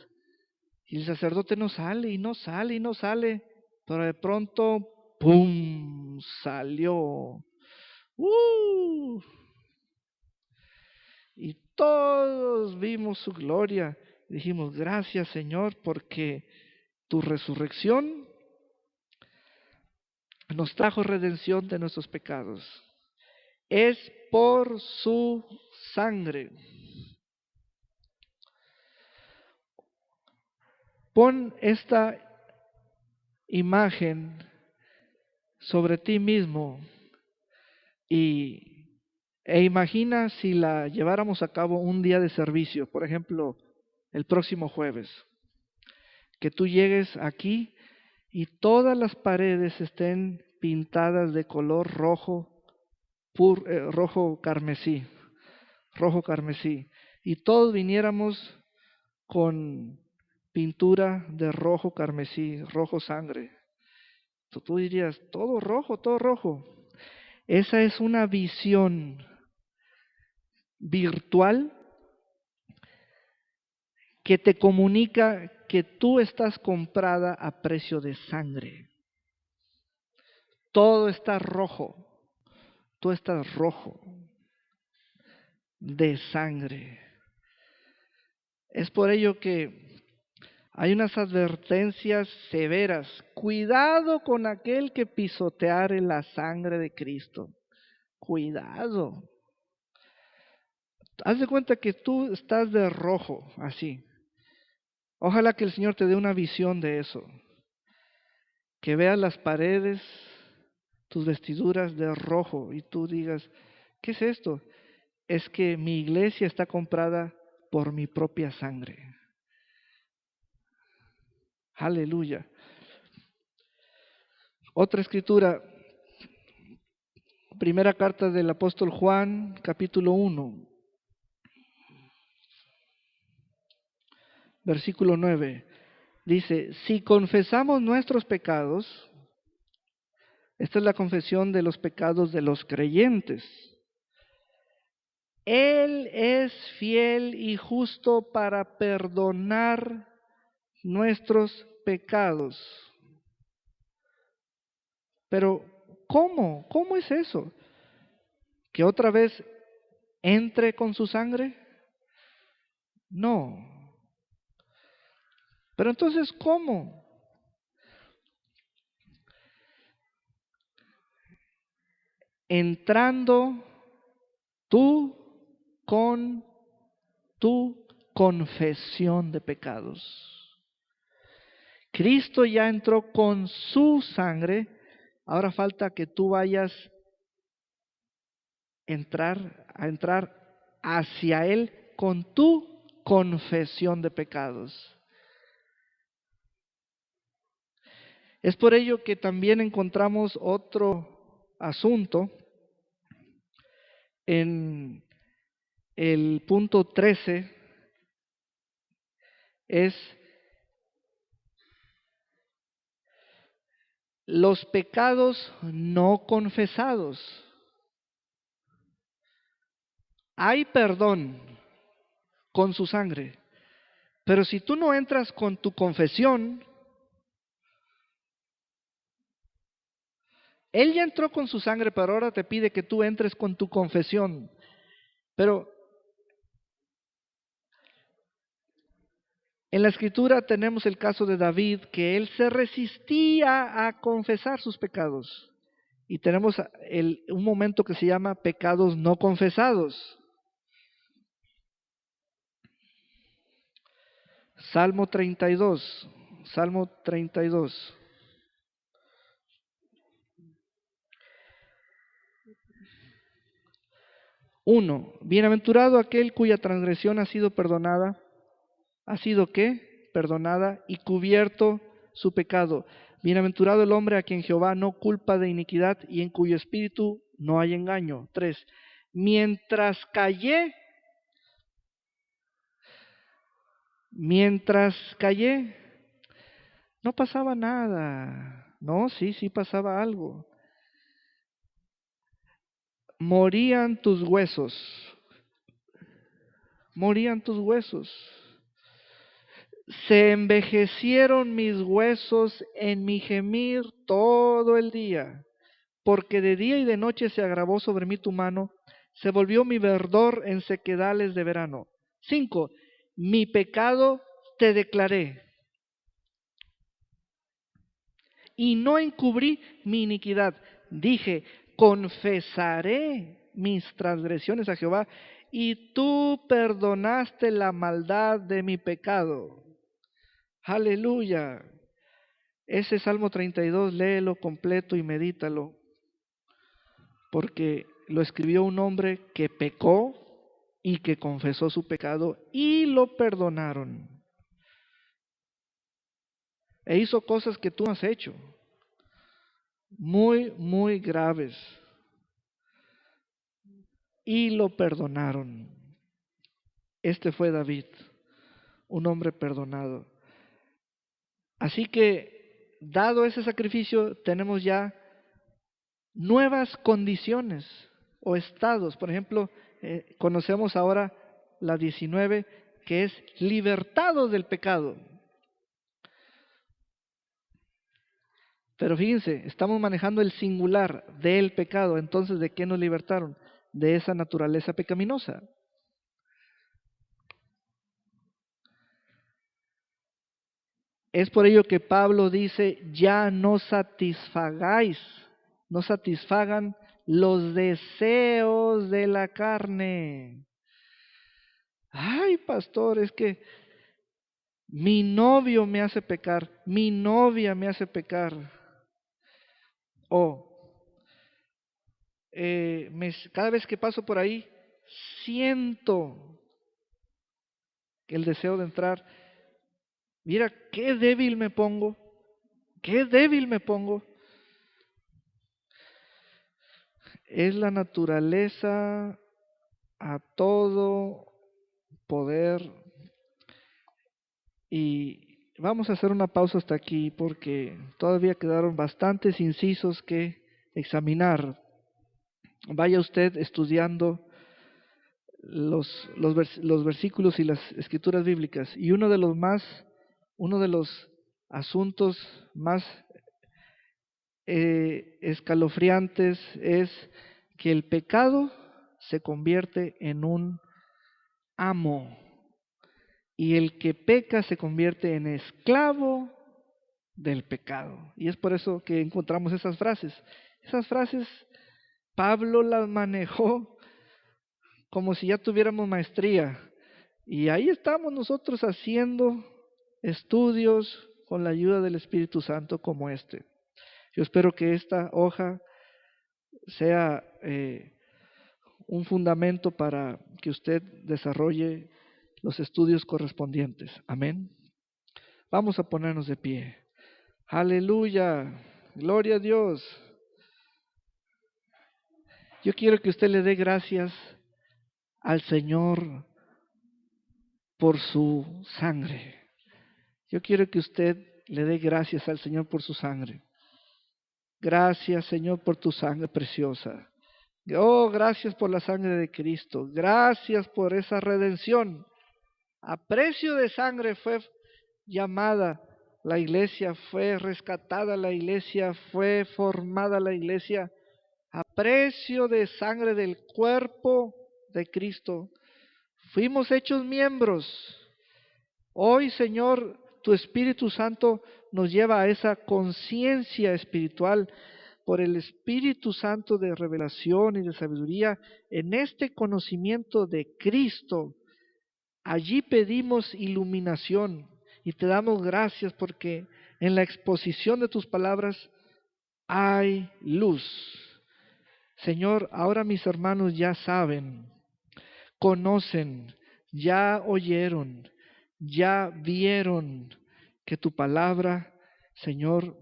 Y el sacerdote no sale y no sale y no sale. Pero de pronto, ¡pum!, salió. Y todos vimos su gloria. Dijimos, gracias Señor, porque tu resurrección nos trajo redención de nuestros pecados. Es por su sangre. Pon esta imagen sobre ti mismo e imagina si la lleváramos a cabo un día de servicio, por ejemplo, el próximo jueves, que tú llegues aquí y todas las paredes estén pintadas de color rojo, rojo carmesí, y todos viniéramos con pintura de rojo carmesí, rojo sangre. Tú dirías, todo rojo, todo rojo. Esa es una visión virtual que te comunica que tú estás comprada a precio de sangre. Todo está rojo, tú estás rojo de sangre. Es por ello que hay unas advertencias severas. Cuidado con aquel que pisoteare la sangre de Cristo. Cuidado. Haz de cuenta que tú estás de rojo, así. Ojalá que el Señor te dé una visión de eso. Que veas las paredes, tus vestiduras de rojo y tú digas, ¿qué es esto? Es que mi iglesia está comprada por mi propia sangre. Aleluya. Otra escritura, primera carta del apóstol Juan, capítulo 1, versículo 9. Dice, si confesamos nuestros pecados, esta es la confesión de los pecados de los creyentes. Él es fiel y justo para perdonar nuestros pecados. Pero, ¿cómo? ¿Cómo es eso? ¿Que otra vez entre con su sangre? No. Pero entonces, ¿cómo? Entrando tú con tu confesión de pecados. Cristo ya entró con su sangre, ahora falta que tú vayas a entrar hacia Él con tu confesión de pecados. Es por ello que también encontramos otro asunto en el punto 13, es los pecados no confesados. Hay perdón con su sangre, pero si tú no entras con tu confesión, Él ya entró con su sangre, pero ahora te pide que tú entres con tu confesión. Pero en la Escritura tenemos el caso de David, que él se resistía a confesar sus pecados. Y tenemos un momento que se llama pecados no confesados. Salmo 32. Salmo 32. Uno, bienaventurado aquel cuya transgresión ha sido perdonada. ¿Ha sido qué? Perdonada y cubierto su pecado. Bienaventurado el hombre a quien Jehová no culpa de iniquidad y en cuyo espíritu no hay engaño. 3. Mientras callé, no pasaba nada. No, sí pasaba algo. Morían tus huesos. Se envejecieron mis huesos en mi gemir todo el día, porque de día y de noche se agravó sobre mí tu mano, se volvió mi verdor en sequedales de verano. 5. Mi pecado te declaré, y no encubrí mi iniquidad. Dije, confesaré mis transgresiones a Jehová, y tú perdonaste la maldad de mi pecado. Aleluya. Ese Salmo 32, léelo completo y medítalo, porque lo escribió un hombre que pecó y que confesó su pecado y lo perdonaron. E hizo cosas que tú no has hecho, muy, muy graves, y lo perdonaron. Este fue David, un hombre perdonado. Así que, dado ese sacrificio, tenemos ya nuevas condiciones o estados. Por ejemplo, conocemos ahora la 19, que es libertados del pecado. Pero fíjense, estamos manejando el singular del pecado. Entonces, ¿de qué nos libertaron? De esa naturaleza pecaminosa. Es por ello que Pablo dice, ya no satisfagan los deseos de la carne. Ay, pastor, es que mi novio me hace pecar, mi novia me hace pecar. O cada vez que paso por ahí, siento el deseo de entrar. Mira, qué débil me pongo, qué débil me pongo. Es la naturaleza a todo poder. Y vamos a hacer una pausa hasta aquí porque todavía quedaron bastantes incisos que examinar. Vaya usted estudiando los versículos y las escrituras bíblicas. Y uno de los asuntos más escalofriantes es que el pecado se convierte en un amo y el que peca se convierte en esclavo del pecado. Y es por eso que encontramos esas frases. Esas frases Pablo las manejó como si ya tuviéramos maestría. Y ahí estamos nosotros haciendo estudios con la ayuda del Espíritu Santo como este. Yo espero que esta hoja sea un fundamento para que usted desarrolle los estudios correspondientes. Amén. Vamos a ponernos de pie. Aleluya. Gloria a Dios. Yo quiero que usted le dé gracias al Señor por su sangre. Yo quiero que usted le dé gracias al Señor por su sangre. Gracias, Señor, por tu sangre preciosa. Oh, gracias por la sangre de Cristo. Gracias por esa redención. A precio de sangre fue llamada la iglesia, fue rescatada la iglesia, fue formada la iglesia. A precio de sangre del cuerpo de Cristo. Fuimos hechos miembros. Hoy, Señor, tu Espíritu Santo nos lleva a esa conciencia espiritual por el Espíritu Santo de revelación y de sabiduría en este conocimiento de Cristo. Allí pedimos iluminación y te damos gracias porque en la exposición de tus palabras hay luz. Señor, ahora mis hermanos ya saben, conocen, ya oyeron, ya vieron que tu palabra, Señor,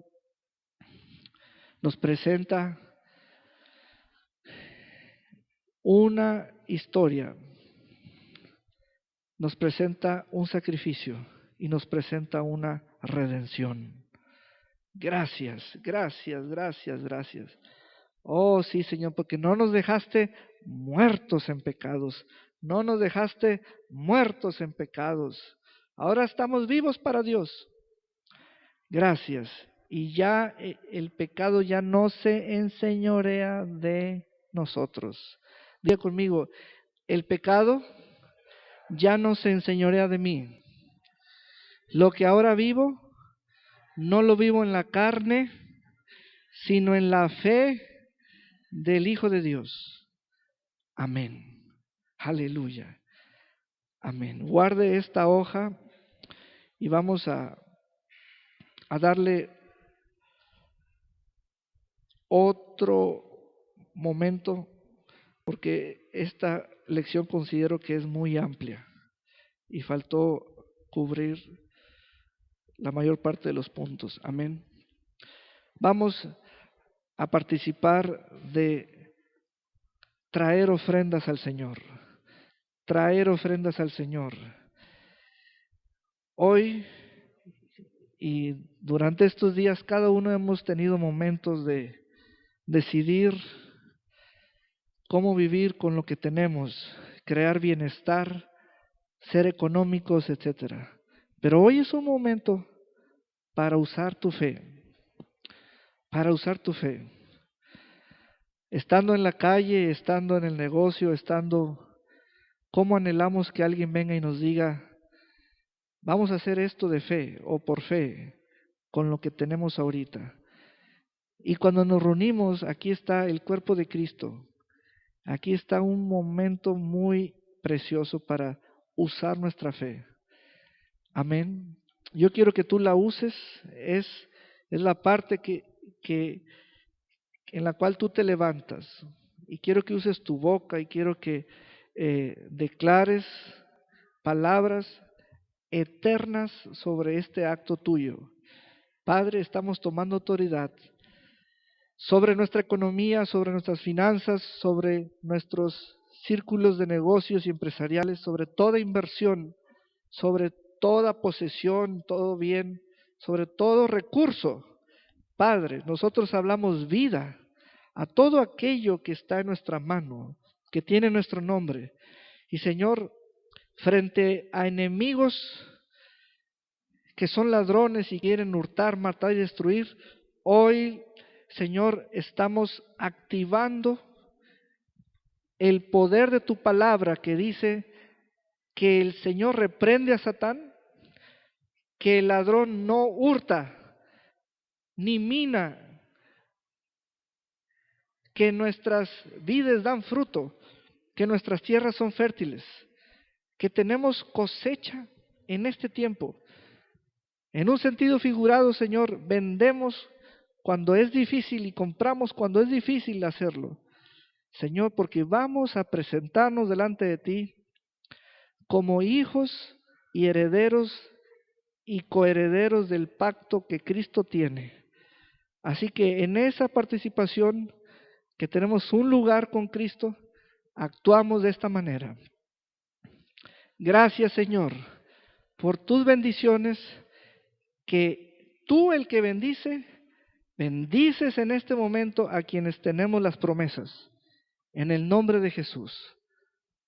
nos presenta una historia, nos presenta un sacrificio y nos presenta una redención. Gracias, gracias, gracias, gracias. Oh, sí, Señor, porque no nos dejaste muertos en pecados, no nos dejaste muertos en pecados. Ahora estamos vivos para Dios. Gracias. Y ya el pecado ya no se enseñorea de nosotros. Diga conmigo, el pecado ya no se enseñorea de mí. Lo que ahora vivo, no lo vivo en la carne, sino en la fe del Hijo de Dios. Amén. Aleluya. Amén. Guarde esta hoja y vamos a darle otro momento, porque esta lección considero que es muy amplia y faltó cubrir la mayor parte de los puntos. Amén. Vamos a participar de traer ofrendas al Señor. Traer ofrendas al Señor. Hoy y durante estos días cada uno hemos tenido momentos de decidir cómo vivir con lo que tenemos, crear bienestar, ser económicos, etcétera. Pero hoy es un momento para usar tu fe, para usar tu fe. Estando en la calle, estando en el negocio, ¿cómo anhelamos que alguien venga y nos diga, vamos a hacer esto de fe o por fe, con lo que tenemos ahorita? Y cuando nos reunimos, aquí está el cuerpo de Cristo. Aquí está un momento muy precioso para usar nuestra fe. Amén. Yo quiero que tú la uses. Es la parte en la cual tú te levantas. Y quiero que uses tu boca y quiero que declares palabras eternas sobre este acto tuyo. Padre, estamos tomando autoridad sobre nuestra economía, sobre nuestras finanzas, sobre nuestros círculos de negocios y empresariales, sobre toda inversión, sobre toda posesión, todo bien, sobre todo recurso. Padre, nosotros hablamos vida a todo aquello que está en nuestra mano, que tiene nuestro nombre. Y Señor, frente a enemigos que son ladrones y quieren hurtar, matar y destruir, hoy, Señor, estamos activando el poder de tu palabra que dice que el Señor reprende a Satán, que el ladrón no hurta ni mina, que nuestras vides dan fruto, que nuestras tierras son fértiles, que tenemos cosecha en este tiempo. En un sentido figurado, Señor, vendemos cuando es difícil y compramos cuando es difícil hacerlo. Señor, porque vamos a presentarnos delante de ti como hijos y herederos y coherederos del pacto que Cristo tiene. Así que en esa participación, que tenemos un lugar con Cristo, actuamos de esta manera. Gracias, Señor, por tus bendiciones, que tú, el que bendice, bendices en este momento a quienes tenemos las promesas. En el nombre de Jesús.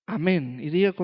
Amén. Y diga